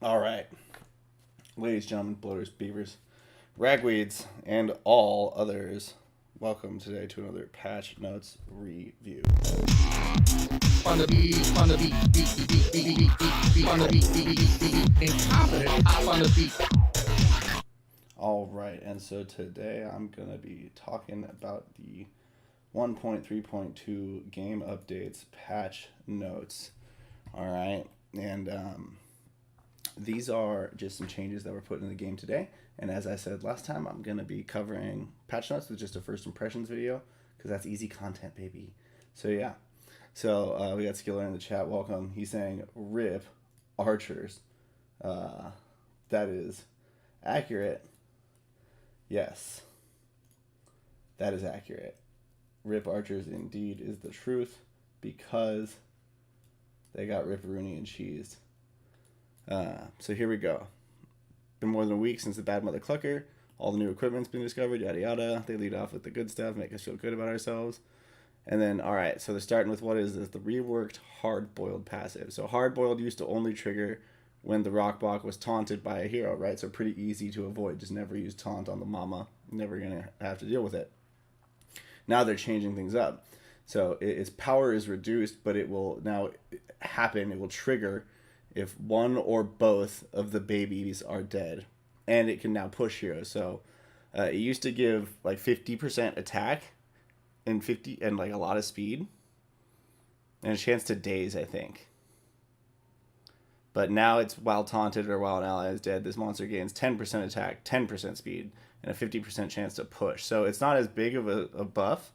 All right, ladies, gentlemen, bloaters, beavers, ragweeds, and all others, welcome today to another Patch Notes review. On the beat, on the beat, on the beat, incompetent, hop on the beat. All right, and so today I'm going to be talking about the 1.3.2 game updates patch notes. All right, and these are just some changes that were put in the game today. And as I said last time, I'm going to be covering patch notes with just a first impressions video because that's easy content, baby. So, yeah. So, we got Skiller in the chat. Welcome. He's saying, RIP archers. That is accurate. Yes. That is accurate. RIP archers indeed is the truth because they got ripperoonie and cheese. So here we go. Been more than a week since the Bad Mother Clucker. All the new equipment's been discovered, yada yada. They lead off with the good stuff, make us feel good about ourselves. And then, alright, so they're starting with what is this? The reworked hard-boiled passive. So hard-boiled used to only trigger when the Rockbach was taunted by a hero, right? So pretty easy to avoid. Just never use taunt on the mama. Never going to have to deal with it. Now they're changing things up. So its power is reduced, but it will now happen. It will trigger if one or both of the babies are dead. And it can now push heroes. So it used to give like 50% attack and 50 and like a lot of speed and a chance to daze, I think. But now it's while taunted or while an ally is dead, this monster gains 10% attack, 10% speed, and a 50% chance to push. So it's not as big of a buff,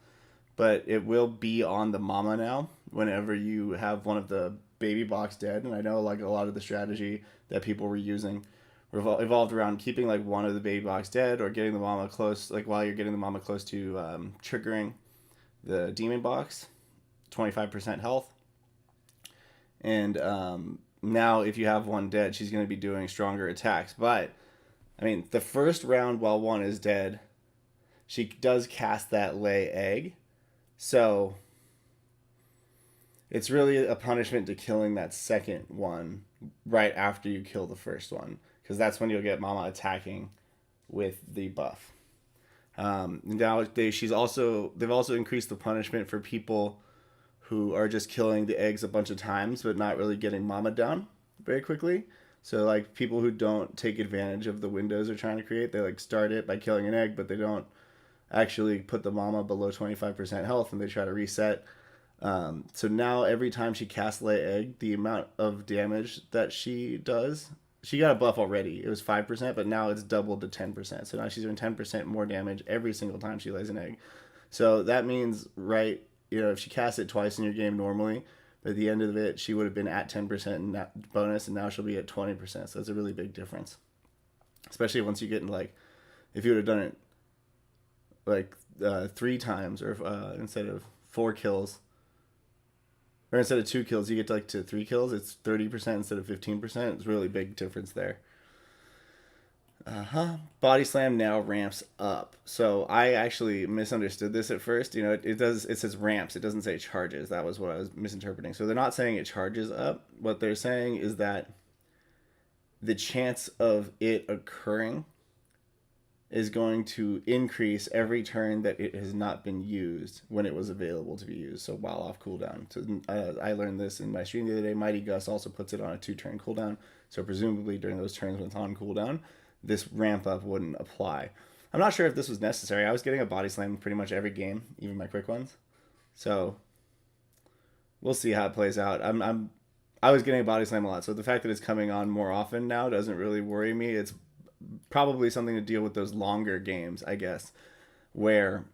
but it will be on the mama now whenever you have one of the baby box dead. And I know like a lot of the strategy that people were using evolved around keeping like one of the baby box dead or getting the mama close, like while you're getting the mama close to triggering the demon box, 25% health. And now if you have one dead, she's going to be doing stronger attacks. But I mean, the first round while one is dead, she does cast that lay egg. So it's really a punishment to killing that second one right after you kill the first one, because that's when you'll get mama attacking with the buff. Now they've also increased the punishment for people who are just killing the eggs a bunch of times but not really getting mama down very quickly. So like people who don't take advantage of the windows they're trying to create, they like start it by killing an egg, but they don't actually put the mama below 25% health and they try to reset. So now every time she casts lay egg, the amount of damage that she does, she got a buff already. It was 5%, but now it's doubled to 10%. So now she's doing 10% more damage every single time she lays an egg. So that means, right, if she casts it twice in your game normally, but at the end of it, she would have been at 10% bonus, and now she'll be at 20%. So that's a really big difference. Especially once you get in, like, if you would have done it, like, 3 times, or instead of 4 kills, or instead of 2 kills, you get to 3 kills. It's 30% instead of 15%. It's a really big difference there. Body slam now ramps up. So I actually misunderstood this at first. It says ramps. It doesn't say charges. That was what I was misinterpreting. So they're not saying it charges up. What they're saying is that the chance of it occurring is going to increase every turn that it has not been used when it was available to be used. So while off cooldown. So I learned this in my stream the other day. Mighty Gus also puts it on a 2-turn cooldown. So presumably during those turns when it's on cooldown, this ramp up wouldn't apply. I'm not sure if this was necessary. I was getting a body slam pretty much every game, even my quick ones. So we'll see how it plays out. I was getting a body slam a lot. So the fact that it's coming on more often now doesn't really worry me. It's probably something to deal with those longer games, I guess, where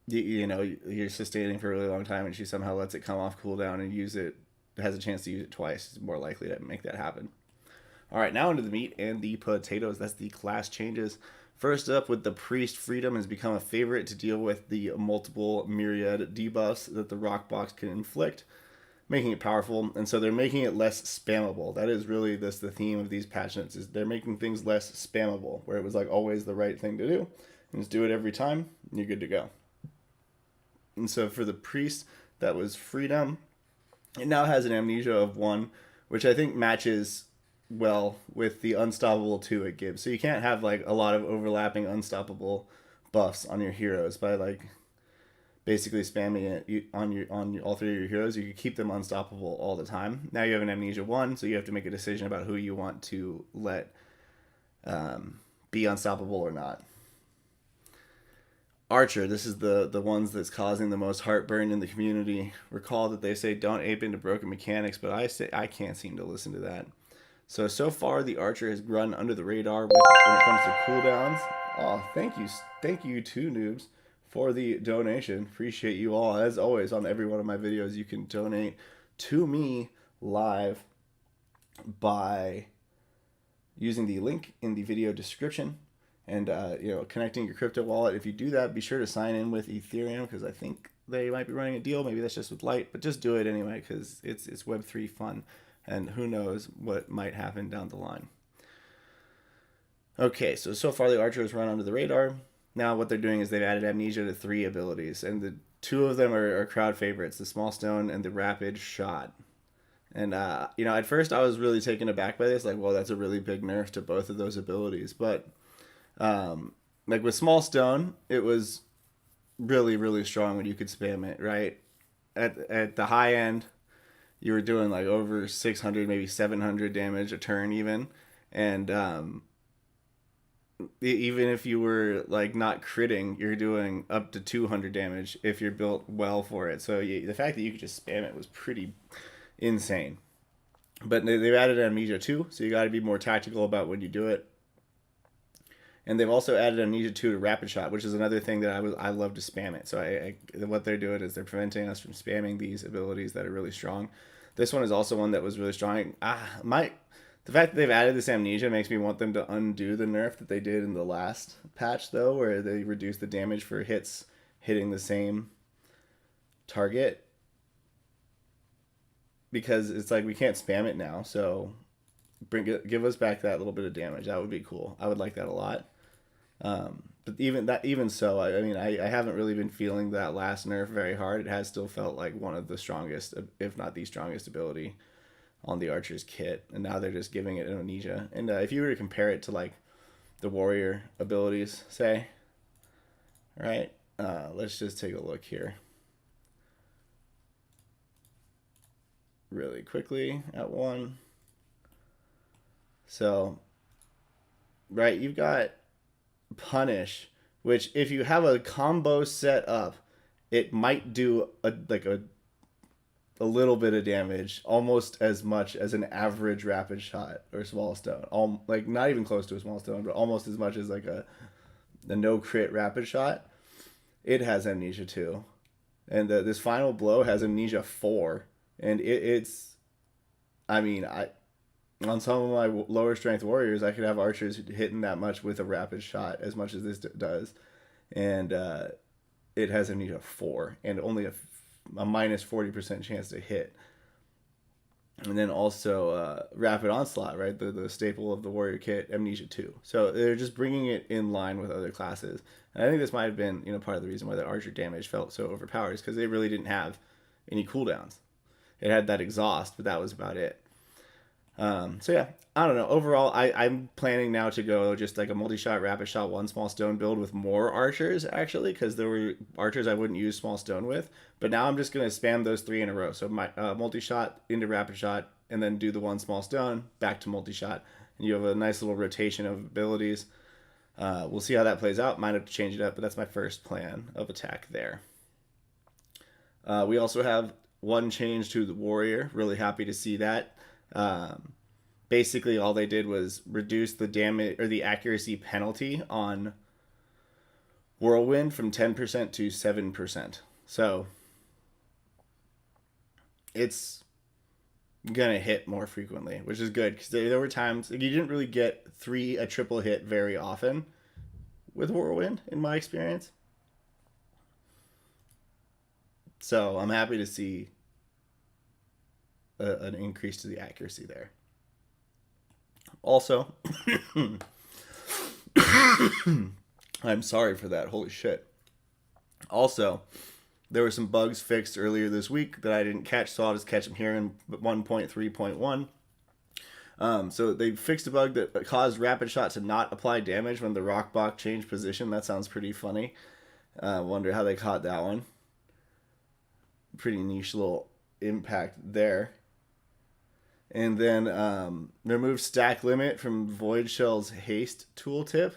you're sustaining for a really long time and she somehow lets it come off cooldown and has a chance to use it twice. It's more likely to make that happen. All right, now into the meat and the potatoes. That's the class changes. First up, with the Priest, Freedom has become a favorite to deal with the multiple myriad debuffs that the Rock Box can inflict, making it powerful. And so they're making it less spammable. That is really the theme of these patch notes, is they're making things less spammable, where it was like always the right thing to do. And just do it every time, and you're good to go. And so for the Priest, that was Freedom. It now has an amnesia of 1, which I think matches well with the unstoppable 2 it gives. So you can't have like a lot of overlapping unstoppable buffs on your heroes by like basically spamming it on all 3 of your heroes. You can keep them unstoppable all the time. Now you have an Amnesia 1, so you have to make a decision about who you want to let be unstoppable or not. Archer, this is the ones that's causing the most heartburn in the community. Recall that they say don't ape into broken mechanics, but I can't seem to listen to that. So far the Archer has run under the radar when it comes to cooldowns. Oh, thank you two noobs for the donation. Appreciate you all. As always, on every one of my videos, you can donate to me live by using the link in the video description and connecting your crypto wallet. If you do that, be sure to sign in with Ethereum, because I think they might be running a deal. Maybe that's just with Light, but just do it anyway, because it's Web3 fun, and who knows what might happen down the line. Okay, so far the Archer has run under the radar. Now what they're doing is they've added Amnesia to 3 abilities, and the 2 of them are crowd favorites, the Small Stone and the Rapid Shot. And, at first I was really taken aback by this, like, well, that's a really big nerf to both of those abilities. But, like with Small Stone, it was really, really strong when you could spam it, right? At the high end, you were doing like over 600, maybe 700 damage a turn even. And, even if you were like not critting, you're doing up to 200 damage if you're built well for it. So the fact that you could just spam it was pretty insane. But they've added Amnesia 2, so you got to be more tactical about when you do it. And they've also added Amnesia 2 to Rapid Shot, which is another thing that I love to spam it. So what they're doing is they're preventing us from spamming these abilities that are really strong. This one is also one that was really strong. The fact that they've added this Amnesia makes me want them to undo the nerf that they did in the last patch, though, where they reduced the damage for hits hitting the same target. Because it's like we can't spam it now, so give us back that little bit of damage. That would be cool. I would like that a lot. But even so, I haven't really been feeling that last nerf very hard. It has still felt like one of the strongest, if not the strongest ability on the Archer's kit, and now they're just giving it an Amnesia. And if you were to compare it to like the Warrior abilities, say, right? Let's just take a look here really quickly at one. So, right, you've got Punish, which if you have a combo set up, it might do a little bit of damage, almost as much as an average Rapid Shot or Small Stone. Like not even close to a Small Stone, but almost as much as like a no crit Rapid Shot. It has Amnesia 2, and this Final Blow has Amnesia 4, and on some of my lower strength warriors, I could have archers hitting that much with a Rapid Shot as much as this does, and it has Amnesia 4 and only a minus 40% chance to hit. And then also Rapid Onslaught, right? The staple of the warrior kit, Amnesia 2. So they're just bringing it in line with other classes. And I think this might have been part of the reason why that Archer damage felt so overpowered, is because they really didn't have any cooldowns. It had that exhaust, but that was about it. So yeah, I don't know. Overall, I'm planning now to go just like a multi-shot, Rapid Shot, 1 Small Stone build with more archers, actually, because there were archers I wouldn't use Small Stone with. But now I'm just going to spam those 3 in a row. So my multi-shot into Rapid Shot, and then do the 1 Small Stone, back to multi-shot. And you have a nice little rotation of abilities. We'll see how that plays out. Might have to change it up, but that's my first plan of attack there. We also have one change to the warrior. Really happy to see that. Basically all they did was reduce the damage or the accuracy penalty on Whirlwind from 10% to 7%. So it's gonna hit more frequently, which is good, because there were times you didn't really get a triple hit very often with Whirlwind in my experience. So I'm happy to see an increase to the accuracy there. Also, I'm sorry for that. Holy shit. Also, there were some bugs fixed earlier this week that I didn't catch, so I'll just catch them here in 1.3.1. So they fixed a bug that caused Rapid Shot to not apply damage when the rock block changed position. That sounds pretty funny. Wonder how they caught that one. Pretty niche little impact there. And then remove stack limit from Void Shell's haste tooltip.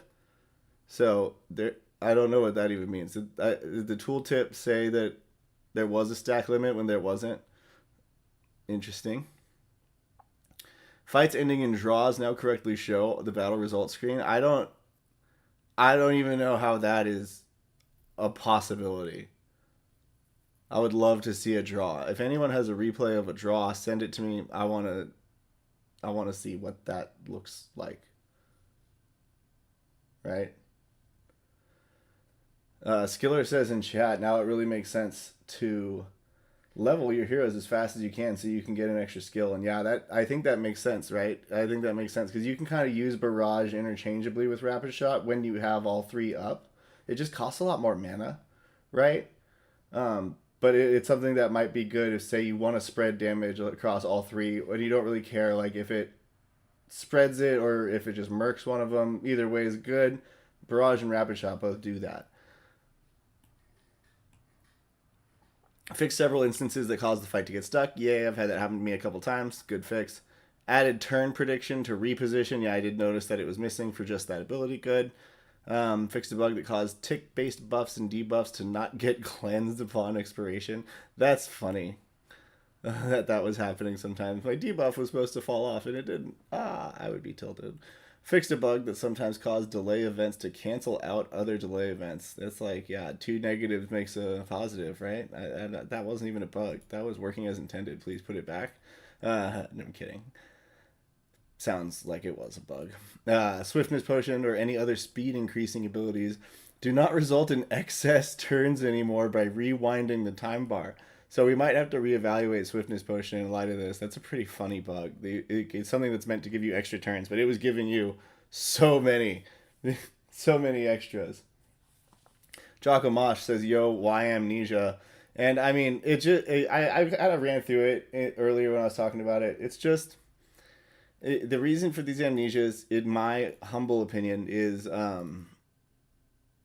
So there, I don't know what that even means. Did the tooltip say that there was a stack limit when there wasn't? Interesting. Fights ending in draws now correctly show the battle results screen. I don't even know how that is a possibility. I would love to see a draw. If anyone has a replay of a draw, send it to me. I want to see what that looks like. Right? Skiller says in chat, now it really makes sense to level your heroes as fast as you can so you can get an extra skill. And yeah, I think that makes sense, right? I think that makes sense because you can kind of use Barrage interchangeably with Rapid Shot when you have all three up. It just costs a lot more mana, right? But it's something that might be good if, say, you want to spread damage across all three and you don't really care like if it spreads it or if it just mercs one of them. Either way is good. Barrage and Rapid Shot both do that. Fixed several instances that caused the fight to get stuck. Yay, I've had that happen to me a couple times. Good fix. Added turn prediction to reposition. Yeah, I did notice that it was missing for just that ability. Good. Fixed a bug that caused tick-based buffs and debuffs to not get cleansed upon expiration. That's funny. that was happening sometimes. My debuff was supposed to fall off and it didn't. I would be tilted. Fixed a bug that sometimes caused delay events to cancel out other delay events. That's like, yeah, 2 negatives makes a positive, right? That wasn't even a bug. That was working as intended. Please put it back. No, I'm kidding. Sounds like it was a bug. Swiftness potion or any other speed increasing abilities do not result in excess turns anymore by rewinding the time bar. So we might have to reevaluate Swiftness Potion in light of this. That's a pretty funny bug. It's something that's meant to give you extra turns, but it was giving you so many extras. Jocko Mosh says, yo, why amnesia? And I mean, I kind of ran through it earlier when I was talking about it. It's just, the reason for these amnesias, in my humble opinion, is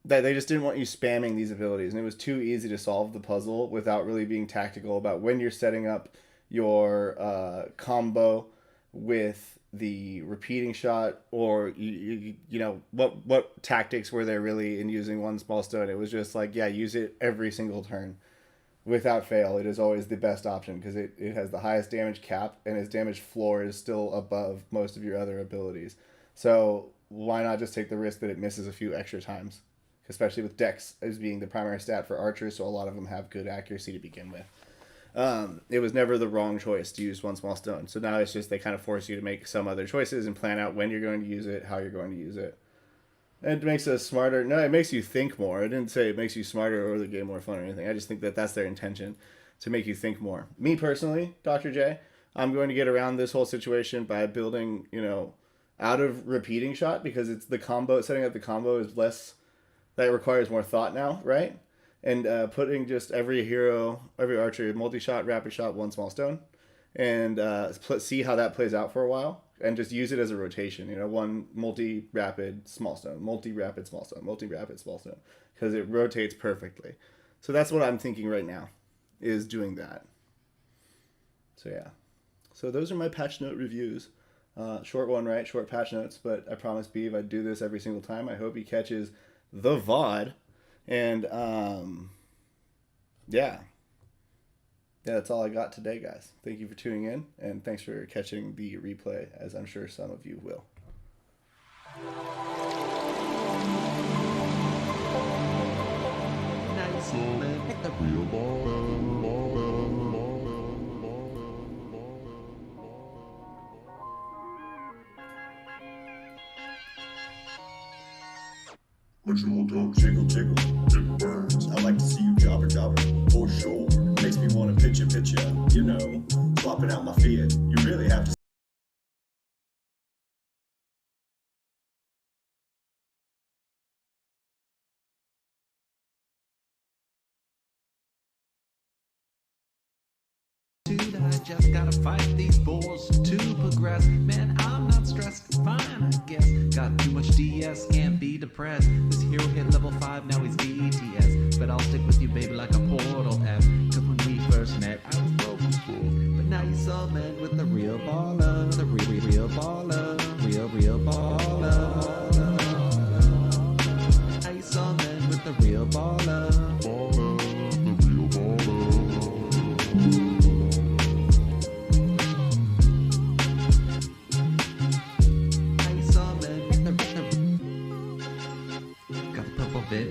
that they just didn't want you spamming these abilities, and it was too easy to solve the puzzle without really being tactical about when you're setting up your combo with the repeating shot, or you know what tactics were there really in using one small stone. It was just like, yeah, use it every single turn without fail. It is always the best option because it has the highest damage cap and its damage floor is still above most of your other abilities. So why not just take the risk that it misses a few extra times? Especially with Dex as being the primary stat for archers, so a lot of them have good accuracy to begin with. It was never the wrong choice to use one small stone. So now it's just they kind of force you to make some other choices and plan out when you're going to use it, how you're going to use it. And it makes us smarter. No, it makes you think more. I didn't say it makes you smarter or the game more fun or anything. I just think that that's their intention, to make you think more. Me personally, Dr. J, I'm going to get around this whole situation by building, out of repeating shot, because it's the combo. Setting up the combo is less... That requires more thought now, right? And putting just every hero, every archer, multi-shot, rapid shot, one small stone, and see how that plays out for a while, and just use it as a rotation. One multi-rapid, small stone, multi-rapid, small stone, multi-rapid, small stone, because it rotates perfectly. So that's what I'm thinking right now, is doing that. So yeah. So those are my patch note reviews. Short one, right? Short patch notes, but I promised Beav I'd do this every single time. I hope he catches the VOD. And yeah, that's all I got today, guys. Thank you for tuning in, and thanks for catching the replay, as I'm sure some of you will. But you won't go jiggle, jiggle, it burns. I like to see you jobber, jobber, for sure. Makes me want to picture, swapping out my Fiat. You really have to To the I just gotta fight these bulls to progress. Man, I'm not stressed, fine, I guess. Got too much DS, can't be depressed. This hero hit level 5, now he's BTS. But I'll stick with you, baby, like a Portal F. Cause when we first met, I was broken fool. But now you summoned with the real baller. The real baller. Real baller. Now you summoned with the real baller.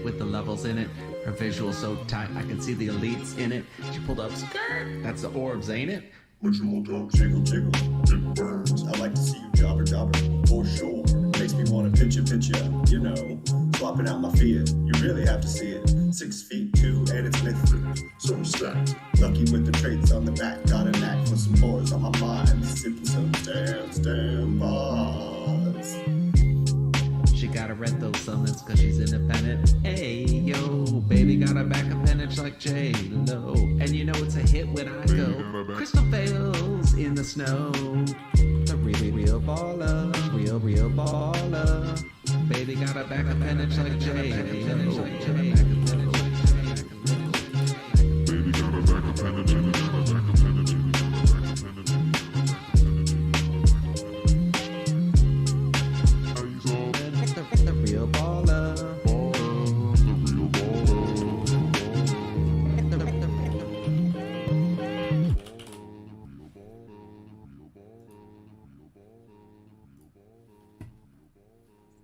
With the levels in it, her visual so tight I can see the elites in it. She pulled up skirt, that's the orbs, ain't it? Ritual dog jiggle jiggle, it burns. I like to see you jobber for sure. Makes me wanna pitch ya, you know. Swapping out my Fiat, you really have to see it. 6 feet 2 and it's mythic, so stacked. Lucky with the traits on the back, got a knack for some bars on my mind. Simple some damn bars. She gotta read those summons cause she's independent. Hey yo, baby got a back appendage like J-Lo. And you know it's a hit when I go. Crystal fails in the snow. The real baller, real baller. Baby got a back appendage like J-Lo.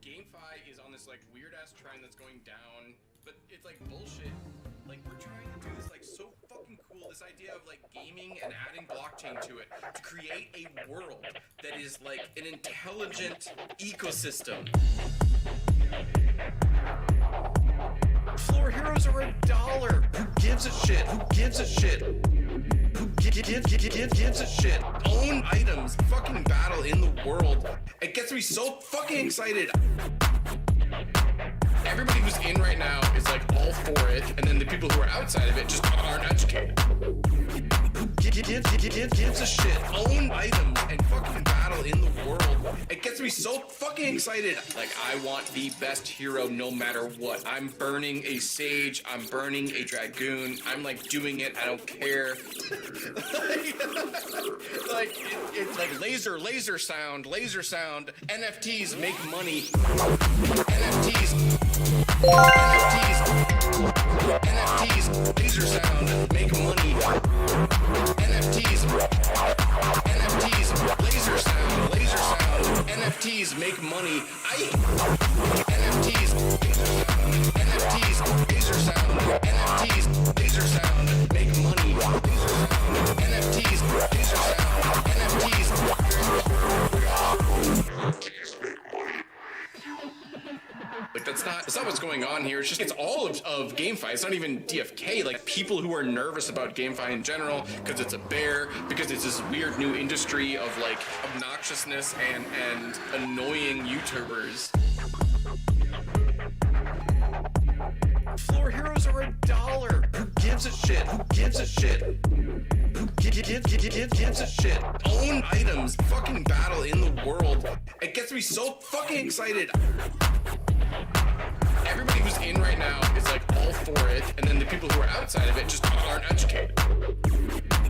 GameFi is on this like weird ass trend that's going down, but it's like bullshit. Like we're trying to do this like so fucking cool, this idea of like gaming and adding blockchain to it to create a world that is like an intelligent ecosystem. Floor heroes are $1. Who gives a shit? Who gives a shit? Who gives a shit? Own items, fucking battle in the world. It gets me so fucking excited. Everybody who's in right now is like all for it, and then the people who are outside of it just aren't educated. Who gives a shit? Own items and fucking battle in the world. It gets me so fucking excited. Like, I want the best hero no matter what. I'm burning a sage, I'm burning a dragoon, I'm like doing it, I don't care. It's like laser sound, NFTs make money. NFTs, laser sound, make money. NFTs, laser sound, NFTs make money. NFTs, laser sound, NFTs, laser sound, make money. NFTs, laser sound, Like that's not what's going on here. It's all of GameFi. It's not even DFK. Like people who are nervous about GameFi in general because it's a bear, because it's this weird new industry of like obnoxiousness and annoying YouTubers. Floor heroes are $1. Who gives a shit? Who gives a shit? Who gives a shit? Own items, fucking battle in the world. It gets me so fucking excited. Everybody who's in right now is like all for it, and then the people who are outside of it just aren't educated.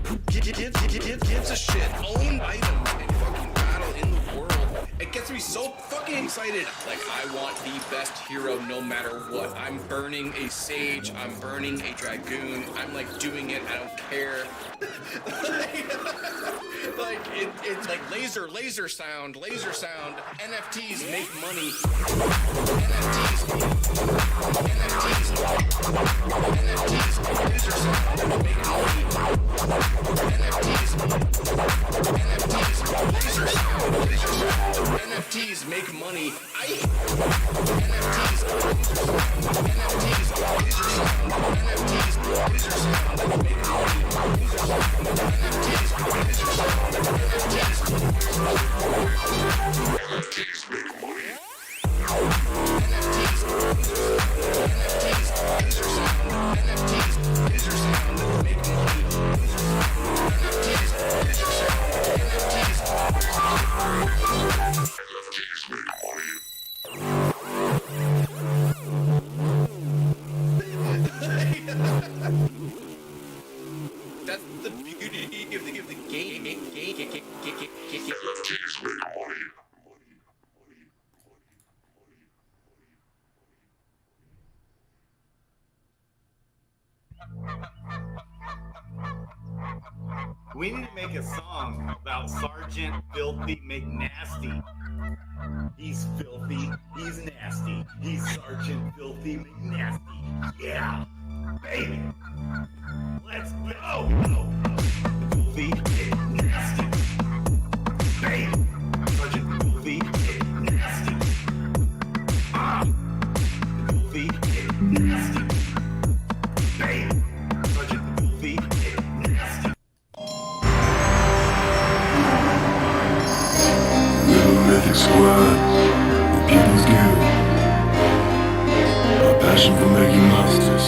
Who gives a shit? Own items and fucking battle in the world. It gets me so fucking excited. Like, I want the best hero no matter what. I'm burning a sage, I'm burning a dragoon, I'm like doing it, I don't care. It's like laser sound, NFTs make money. NFTs, laser sound, make money. NFTs, laser sound, NFTs make money. NFTs, laser sound, NFTs, laser sound, make money. NFTs We need to make a song about Sergeant Filthy McNasty. He's filthy, he's nasty. He's Sergeant Filthy McNasty. Yeah, baby. Let's go. Filthy McNasty. Baby. Sergeant Filthy McNasty. Filthy McNasty. Baby. Sergeant Filthy McNasty. Mythic squad, the people's guild. A passion for making monsters.